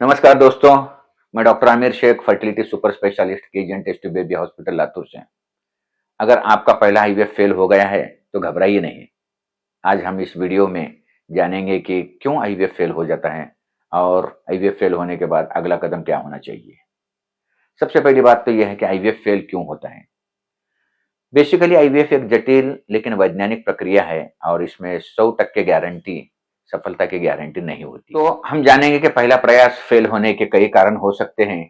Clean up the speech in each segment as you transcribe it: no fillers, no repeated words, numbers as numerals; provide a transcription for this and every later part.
नमस्कार दोस्तों, मैं doctor Aamir Shaikh, fertility super specialist, KGN test tube baby hospital Latur से। अगर आपका पहला आईवीएफ फेल हो गया है तो घबराइए नहीं। आज हम इस वीडियो में जानेंगे कि क्यों आईवीएफ फेल हो जाता है और आईवीएफ फेल होने के बाद अगला कदम क्या होना चाहिए। सबसे पहली बात तो यह है कि आईवीएफ फेल क्यों होता है। बेसिकली आईवीएफ एक जटिल लेकिन वैज्ञानिक प्रक्रिया है और इसमें 100% गारंटी, सफलता की गारंटी नहीं होती। तो हम जानेंगे कि पहला प्रयास फेल होने के कई कारण हो सकते हैं,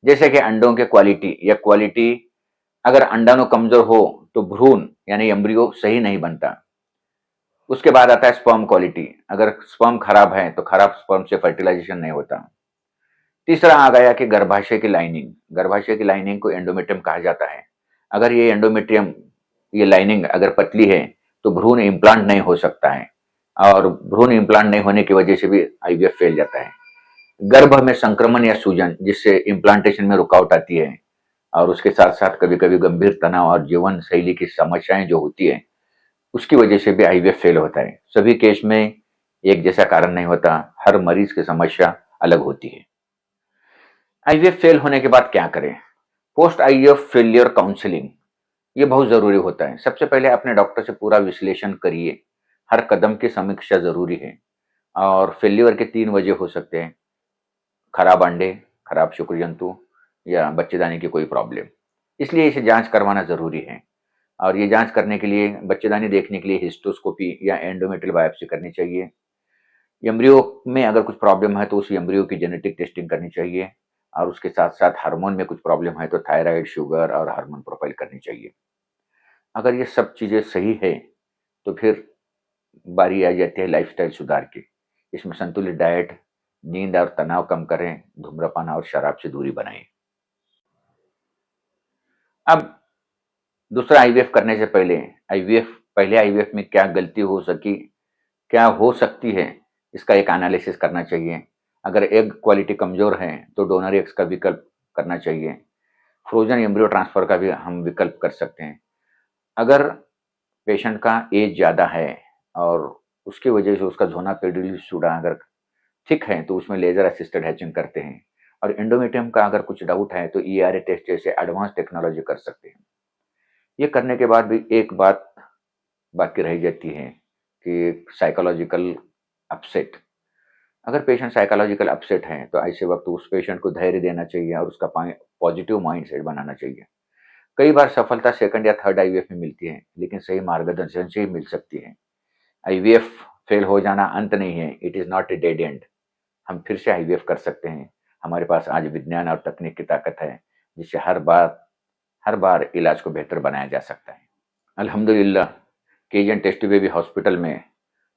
जैसे कि अंडों के क्वालिटी या क्वालिटी। अगर अंडाणु कमजोर हो तो भ्रूण यानी एम्ब्रियो सही नहीं बनता। उसके बाद आता है स्पर्म क्वालिटी। अगर स्पर्म खराब है तो खराब स्पर्म से फर्टिलाइजेशन नहीं होता। तीसरा आ गया कि गर्भाशय की लाइनिंग। गर्भाशय की लाइनिंग को एंडोमेट्रियम कहा जाता है। अगर ये एंडोमेट्रियम, ये लाइनिंग अगर पतली है तो भ्रूण इम्प्लांट नहीं हो सकता है और भ्रूण इम्प्लांट नहीं होने की वजह से भी आईवीएफ फेल जाता है। गर्भ में संक्रमण या सूजन, जिससे इम्प्लांटेशन में रुकावट आती है और उसके साथ साथ कभी कभी गंभीर तनाव और जीवन शैली की समस्याएं जो होती है, उसकी वजह से भी आईवीएफ फेल होता है। सभी केस में एक जैसा कारण नहीं होता, हर मरीज की समस्या अलग होती है। आईवीएफ फेल होने के बाद क्या करें। पोस्ट आईवीएफ फेलियर काउंसलिंग, ये बहुत जरूरी होता है। सबसे पहले अपने डॉक्टर से पूरा विश्लेषण करिए। हर कदम की समीक्षा जरूरी है। और फेल्यूर के 3 वजह हो सकते हैं: खराब अंडे, खराब शुक्र जंतु या बच्चेदानी की कोई प्रॉब्लम। इसलिए इसे जांच करवाना जरूरी है और ये जांच करने के लिए, बच्चेदानी देखने के लिए हिस्टोस्कोपी या एंडोमेट्रियल बायोप्सी करनी चाहिए। एम्ब्रियो में अगर कुछ प्रॉब्लम है तो उस एम्ब्रियो की जेनेटिक टेस्टिंग करनी चाहिए और उसके साथ साथ हार्मोन में कुछ प्रॉब्लम है तो थायराइड, शुगर और हार्मोन प्रोफाइल करनी चाहिए। अगर ये सब चीजें सही है तो फिर बारी आ जाती है लाइफस्टाइल सुधार की। इसमें संतुलित डाइट, नींद और तनाव कम करें, धूम्रपान और शराब से दूरी बनाएं। अब दूसरा आईवीएफ करने से पहले, पहले आईवीएफ में क्या गलती हो सकी, क्या हो सकती है, इसका एक एनालिसिस करना चाहिए। अगर एग क्वालिटी कमजोर है तो डोनर एग्स का विकल्प करना चाहिए। फ्रोजन एम्ब्रियो ट्रांसफर का भी हम विकल्प कर सकते हैं। अगर पेशेंट का एज ज़्यादा है और उसकी वजह से उसका झोना पेडिली सूडा अगर ठीक है तो उसमें लेजर असिस्टेड हैचिंग करते हैं। और एंडोमेट्रियम का अगर कुछ डाउट है तो ईआरए टेस्ट जैसे एडवांस टेक्नोलॉजी कर सकते हैं। ये करने के बाद भी एक बात बाकी रह जाती है कि साइकोलॉजिकल अपसेट। अगर पेशेंट साइकोलॉजिकल अपसेट है तो ऐसे वक्त उस पेशेंट को धैर्य देना चाहिए और उसका पॉजिटिव माइंडसेट बनाना चाहिए। कई बार सफलता सेकंड या थर्ड आईवीएफ में मिलती है, लेकिन सही मार्गदर्शन से ही मिल सकती है। आईवीएफ फेल हो जाना अंत नहीं है, it is not a dead and. हम फिर से आईवीएफ कर सकते हैं। हमारे पास आज विज्ञान और तकनीक की ताकत है, जिससे हर बार इलाज को बेहतर बनाया जा सकता है। अल्हम्दुलिल्लाह, केजीएन टेस्ट बेबी हॉस्पिटल में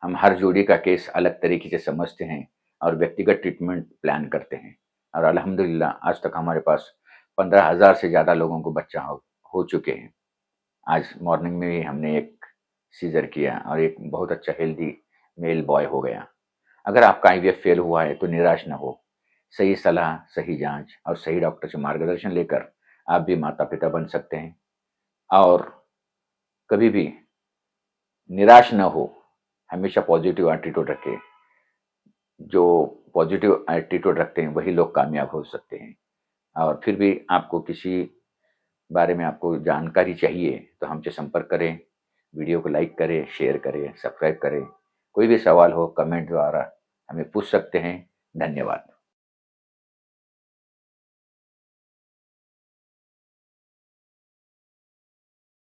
हम हर जोड़ी का केस अलग तरीके से समझते हैं और व्यक्तिगत ट्रीटमेंट प्लान करते हैं। और अल्हम्दुलिल्लाह आज तक हमारे पास 15,000 से ज़्यादा लोगों को बच्चा हो चुके हैं। आज मॉर्निंग में ही हमने एक सीजर किया और एक बहुत अच्छा हेल्दी मेल बॉय हो गया। अगर आपका आईवीएफ फेल हुआ है तो निराश न हो। सही सलाह, सही जांच और सही डॉक्टर से मार्गदर्शन लेकर आप भी माता पिता बन सकते हैं। और कभी भी निराश न हो, हमेशा पॉजिटिव एटीट्यूड रखें। जो पॉजिटिव एटीट्यूड रखते हैं वही लोग कामयाब हो सकते हैं। और फिर भी आपको किसी बारे में आपको जानकारी चाहिए तो हमसे संपर्क करें। वीडियो को लाइक करें, शेयर करें, सब्सक्राइब करें। कोई भी सवाल हो कमेंट द्वारा हमें पूछ सकते हैं। धन्यवाद।